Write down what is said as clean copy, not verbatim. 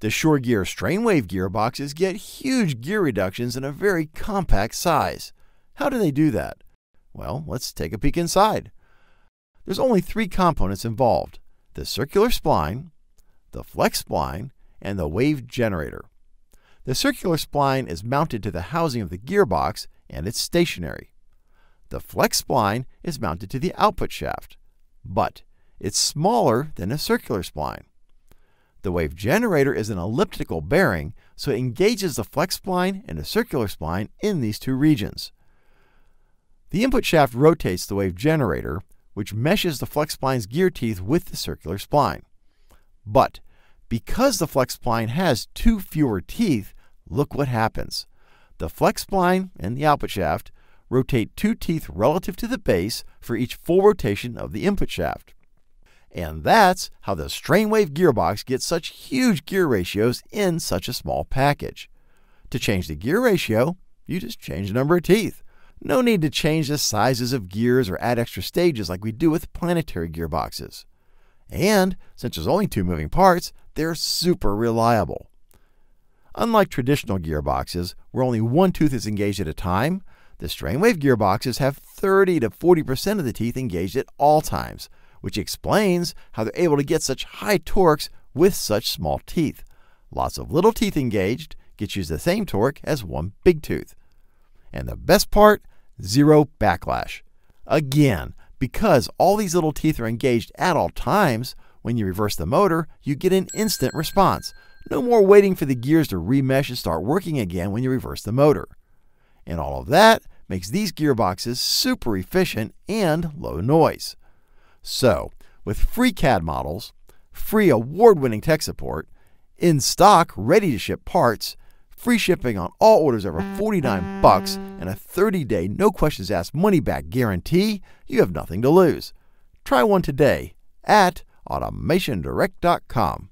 The SureGear strain-wave gearboxes get huge gear reductions in a very compact size. How do they do that? Well, let's take a peek inside. There's only 3 components involved: the circular spline, the flex spline, and the wave generator. The circular spline is mounted to the housing of the gearbox and it's stationary. The flex spline is mounted to the output shaft, but it's smaller than a circular spline. The wave generator is an elliptical bearing, so it engages the flex spline and the circular spline in these 2 regions. The input shaft rotates the wave generator, which meshes the flex spline's gear teeth with the circular spline. But because the flex spline has 2 fewer teeth, look what happens. The flex spline and the output shaft rotate 2 teeth relative to the base for each full rotation of the input shaft. And that's how the strain wave gearbox gets such huge gear ratios in such a small package. To change the gear ratio, you just change the number of teeth. No need to change the sizes of gears or add extra stages like we do with planetary gearboxes. And since there's only 2 moving parts, they're super reliable. Unlike traditional gearboxes, where only 1 tooth is engaged at a time, the strain wave gearboxes have 30 to 40% of the teeth engaged at all times, which explains how they're able to get such high torques with such small teeth. Lots of little teeth engaged gets you the same torque as 1 big tooth. And the best part, 0 backlash. Again, because all these little teeth are engaged at all times, when you reverse the motor, you get an instant response. No more waiting for the gears to remesh and start working again when you reverse the motor. And all of that makes these gearboxes super efficient and low noise. So, with free CAD models, free award-winning tech support, in stock, ready-to-ship parts, free shipping on all orders over $49, and a 30-day no-questions-asked money-back guarantee, you have nothing to lose. Try one today at AutomationDirect.com.